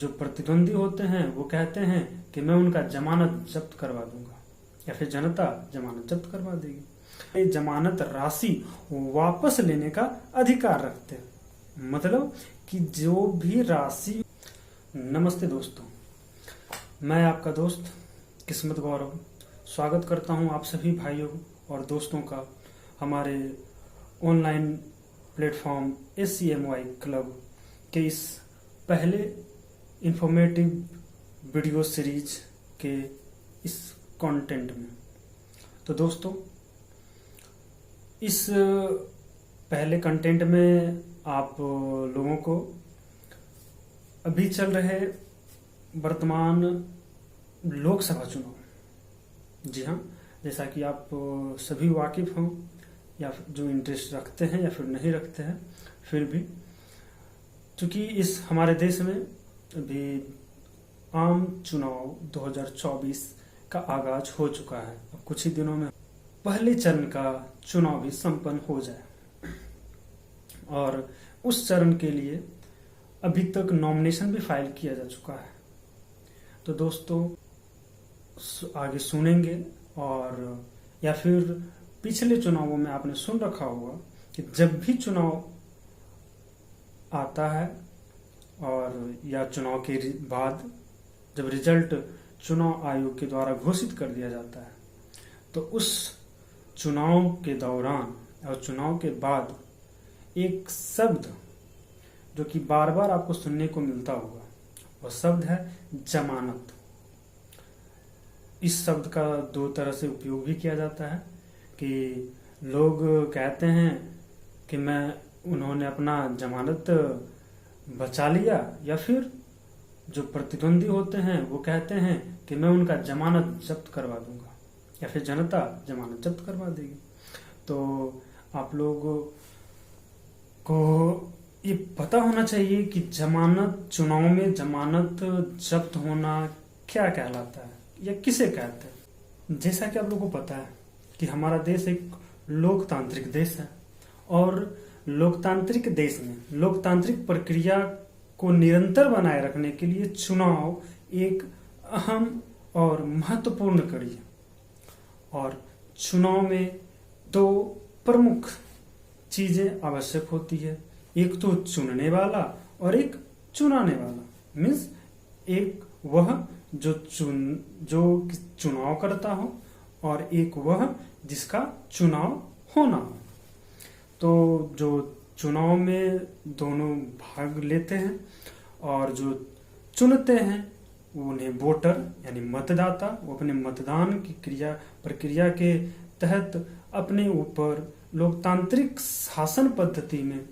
जो प्रतिद्वंदी होते हैं वो कहते हैं कि मैं उनका जमानत जब्त करवा दूंगा या फिर जनता जमानत जब्त करवा देगी। ये जमानत राशि वापस लेने का अधिकार रखते हैं, मतलब कि जो भी राशि। नमस्ते दोस्तों, मैं आपका दोस्त किस्मत गौरव स्वागत करता हूं आप सभी भाइयों और दोस्तों का हमारे ऑनलाइन प्लेटफॉर्म ACMY क्लब के इस पहले इंफॉर्मेटिव वीडियो सीरीज के इस कंटेंट में। तो दोस्तों, इस पहले कंटेंट में आप लोगों को अभी चल रहे वर्तमान लोकसभा चुनाव, जी हाँ, जैसा कि आप सभी वाकिफ हों या जो इंटरेस्ट रखते हैं या फिर नहीं रखते हैं, फिर भी चूंकि इस हमारे देश में अभी आम चुनाव 2024 का आगाज हो चुका है। अब कुछ ही दिनों में पहले चरण का चुनाव भी संपन्न हो जाए और उस चरण के लिए अभी तक नॉमिनेशन भी फाइल किया जा चुका है। तो दोस्तों, आगे सुनेंगे और या फिर पिछले चुनावों में आपने सुन रखा होगा कि जब भी चुनाव आता है और या चुनाव के बाद जब रिजल्ट चुनाव आयोग के द्वारा घोषित कर दिया जाता है, तो उस चुनाव के दौरान और चुनाव के बाद एक शब्द जो कि बार बार आपको सुनने को मिलता होगा, वह शब्द है जमानत। इस शब्द का दो तरह से उपयोग भी किया जाता है कि लोग कहते हैं कि उन्होंने अपना जमानत बचा लिया, या फिर जो प्रतिद्वंदी होते हैं वो कहते हैं कि मैं उनका जमानत जब्त करवा दूंगा या फिर जनता जमानत जब्त करवा देगी। तो आप लोगों को ये पता होना चाहिए कि जमानत, चुनाव में जमानत जब्त होना क्या कहलाता है या किसे कहते हैं। जैसा कि आप लोगों को पता है कि हमारा देश एक लोकतांत्रिक देश है और लोकतांत्रिक देश में लोकतांत्रिक प्रक्रिया को निरंतर बनाए रखने के लिए चुनाव एक अहम और महत्वपूर्ण कड़ी है। और चुनाव में दो प्रमुख चीजें आवश्यक होती है, एक तो चुनने वाला और एक चुनाने वाला। मीन्स एक वह जो चुनाव करता हो और एक वह जिसका चुनाव होना हो। तो जो चुनाव में दोनों भाग लेते हैं और जो चुनते हैं उन्हें वोटर यानी मतदाता, वो अपने मतदान की प्रक्रिया के तहत अपने ऊपर लोकतांत्रिक शासन पद्धति में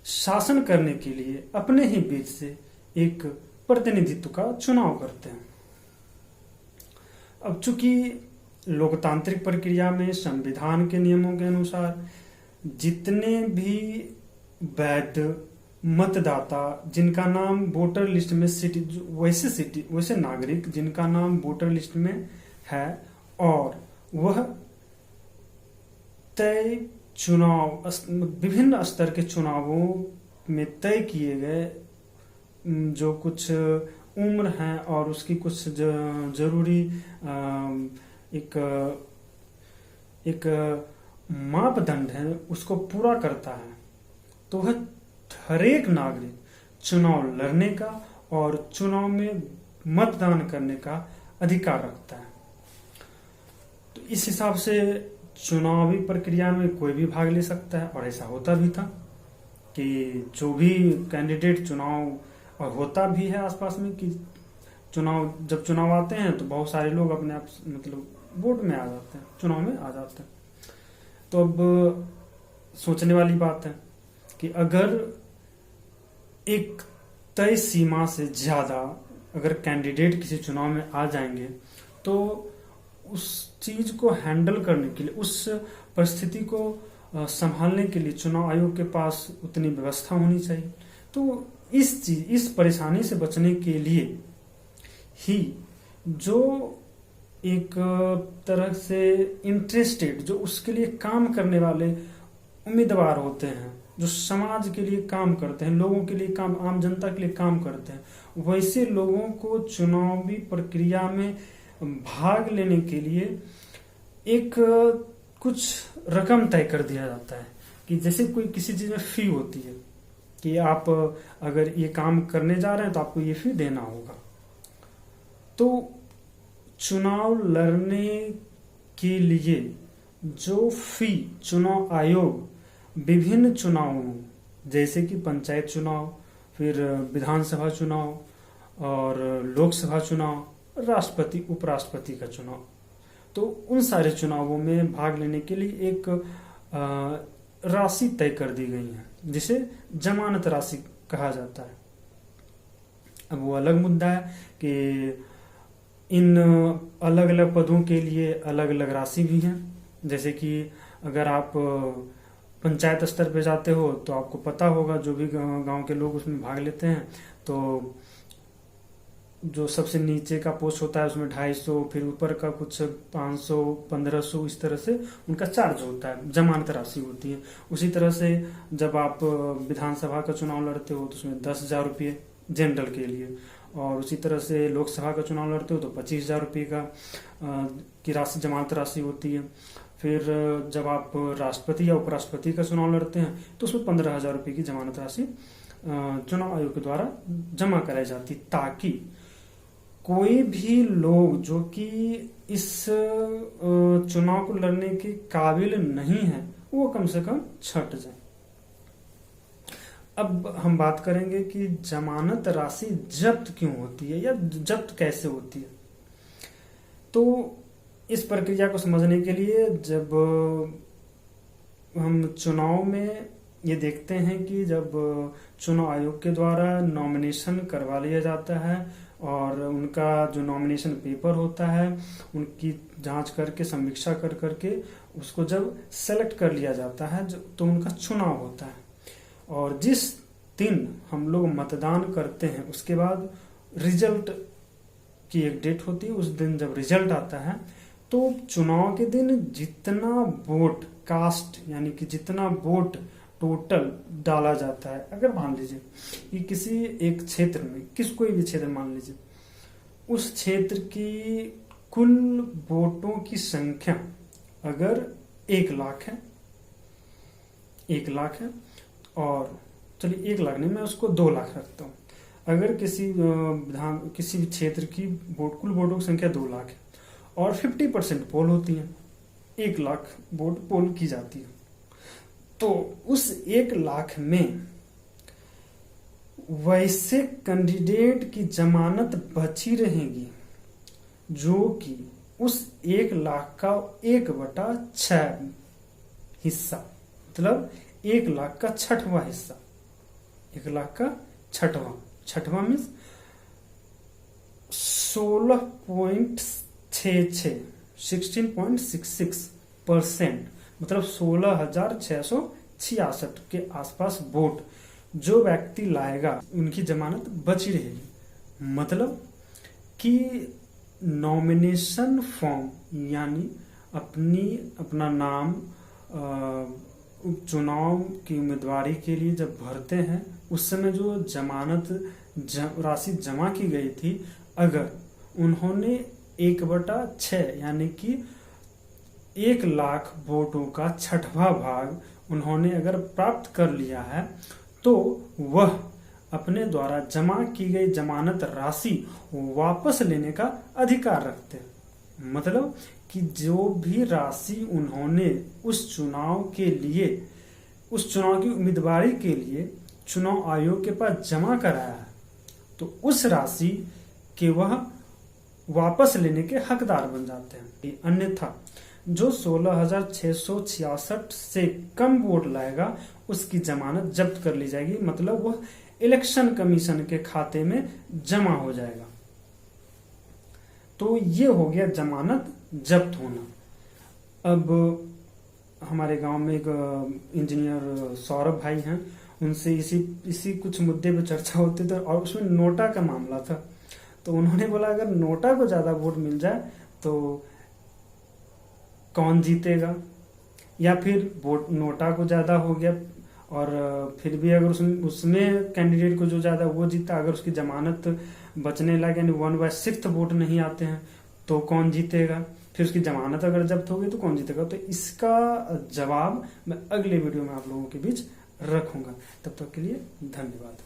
शासन करने के लिए अपने ही बीच से एक प्रतिनिधित्व का चुनाव करते हैं। अब चूंकि लोकतांत्रिक प्रक्रिया में संविधान के नियमों के अनुसार जितने भी वैध मतदाता जिनका नाम वोटर लिस्ट में वैसे नागरिक जिनका नाम वोटर लिस्ट में है और वह तय चुनाव विभिन्न स्तर के चुनावों में तय किए गए जो कुछ उम्र है और उसकी कुछ जरूरी एक मापदंड है उसको पूरा करता है, तो वह हर एक नागरिक चुनाव लड़ने का और चुनाव में मतदान करने का अधिकार रखता है। तो इस हिसाब से चुनावी प्रक्रिया में कोई भी भाग ले सकता है और ऐसा होता भी था कि जो भी कैंडिडेट चुनाव और होता भी है आसपास में कि जब चुनाव आते हैं तो बहुत सारे लोग अपने आप मतलब वोट में आ जाते हैं, चुनाव में आ जाते हैं। तो अब सोचने वाली बात है कि अगर एक तय सीमा से ज्यादा अगर कैंडिडेट किसी चुनाव में आ जाएंगे तो उस चीज को हैंडल करने के लिए, उस परिस्थिति को संभालने के लिए चुनाव आयोग के पास उतनी व्यवस्था होनी चाहिए। तो इस परेशानी से बचने के लिए ही जो एक तरह से इंटरेस्टेड, जो उसके लिए काम करने वाले उम्मीदवार होते हैं, जो समाज के लिए काम करते हैं, लोगों के लिए काम, आम जनता के लिए काम करते हैं, वैसे लोगों को चुनावी प्रक्रिया में भाग लेने के लिए एक कुछ रकम तय कर दिया जाता है कि जैसे कोई किसी चीज में फी होती है कि आप अगर ये काम करने जा रहे हैं तो आपको ये फी देना होगा। तो चुनाव लड़ने के लिए जो फी चुनाव आयोग विभिन्न चुनावों जैसे कि पंचायत चुनाव, फिर विधानसभा चुनाव और लोकसभा चुनाव, राष्ट्रपति उपराष्ट्रपति का चुनाव, तो उन सारे चुनावों में भाग लेने के लिए एक राशि तय कर दी गई है जिसे जमानत राशि कहा जाता है। अब वो अलग मुद्दा है कि इन अलग अलग पदों के लिए अलग अलग राशि भी है। जैसे कि अगर आप पंचायत स्तर पे जाते हो तो आपको पता होगा, जो भी गांव के लोग उसमें भाग लेते हैं, तो जो सबसे नीचे का पोस्ट होता है उसमें 250, फिर ऊपर का कुछ 500, 1500, इस तरह से उनका चार्ज होता है, जमानत राशि होती है। उसी तरह से जब आप विधानसभा का चुनाव लड़ते हो तो उसमें 10,000 रुपये जनरल के लिए, और उसी तरह से लोकसभा का चुनाव लड़ते हो तो 25,000 रुपये की राशि जमानत राशि होती है। फिर जब आप राष्ट्रपति या उपराष्ट्रपति का चुनाव लड़ते हैं तो उसमें 15,000 रुपये की जमानत राशि चुनाव आयोग के द्वारा जमा कराई जाती, ताकि कोई भी लोग जो कि इस चुनाव को लड़ने के काबिल नहीं है वो कम से कम छट जाए। अब हम बात करेंगे कि जमानत राशि जब्त क्यों होती है या जब्त कैसे होती है। तो इस प्रक्रिया को समझने के लिए जब हम चुनाव में ये देखते हैं कि जब चुनाव आयोग के द्वारा नॉमिनेशन करवा लिया जाता है और उनका जो नॉमिनेशन पेपर होता है उनकी जांच करके समीक्षा कर करके उसको जब सेलेक्ट कर लिया जाता है तो उनका चुनाव होता है। और जिस दिन हम लोग मतदान करते हैं उसके बाद रिजल्ट की एक डेट होती है। उस दिन जब रिजल्ट आता है तो चुनाव के दिन जितना वोट कास्ट यानी कि जितना वोट टोटल डाला जाता है, अगर मान लीजिए कि किसी एक क्षेत्र में कोई भी क्षेत्र मान लीजिए, उस क्षेत्र की कुल वोटों की संख्या अगर 1 लाख है, 1 लाख है, और चलिए 1 लाख नहीं, मैं उसको 2 लाख रखता हूँ। अगर किसी भी क्षेत्र की कुल वोटों की संख्या 2 लाख है और 50% पोल होती है, 1 लाख वोट पोल की जाती है, तो उस 1 लाख में वैसे कैंडिडेट की जमानत बची रहेगी जो कि उस 1 लाख का 1/6 हिस्सा, मतलब 1 लाख का 6वां हिस्सा, 1 लाख का 6वां मीन्स 16.66%, मतलब 16,666 के आसपास वोट जो व्यक्ति लाएगा उनकी जमानत बची रहेगी। मतलब कि नॉमिनेशन फॉर्म यानी अपना नाम चुनाव की उम्मीदवारी के लिए जब भरते हैं उस समय जो जमानत राशि जमा की गई थी, अगर उन्होंने 1/6 यानी कि 1 लाख वोटों का 6वां भाग उन्होंने अगर प्राप्त कर लिया है तो वह अपने द्वारा जमा की गई जमानत राशि वापस लेने का अधिकार रखते हैं। मतलब कि जो भी राशि उन्होंने उस चुनाव के लिए, उस चुनाव की उम्मीदवारी के लिए चुनाव आयोग के पास जमा कराया है, तो उस राशि के वह वापस लेने के हकदार बन जाते हैं। अन्यथा जो 16,666 से कम वोट लाएगा उसकी जमानत जब्त कर ली जाएगी, मतलब वह इलेक्शन कमीशन के खाते में जमा हो जाएगा। तो ये हो गया जमानत जब्त होना। अब हमारे गांव में एक इंजीनियर सौरभ भाई हैं, उनसे इसी कुछ मुद्दे पे चर्चा होती थी और उसमें नोटा का मामला था। तो उन्होंने बोला अगर नोटा को ज्यादा वोट मिल जाए तो कौन जीतेगा, या फिर वोट नोटा को ज्यादा हो गया और फिर भी अगर उसमें कैंडिडेट को जो ज्यादा वो जीता, अगर उसकी जमानत बचने लगे यानी 1/6 वोट नहीं आते हैं तो कौन जीतेगा, फिर उसकी जमानत अगर जब्त होगी तो कौन जीतेगा। तो इसका जवाब मैं अगले वीडियो में आप लोगों के बीच रखूंगा। तब तक के लिए धन्यवाद।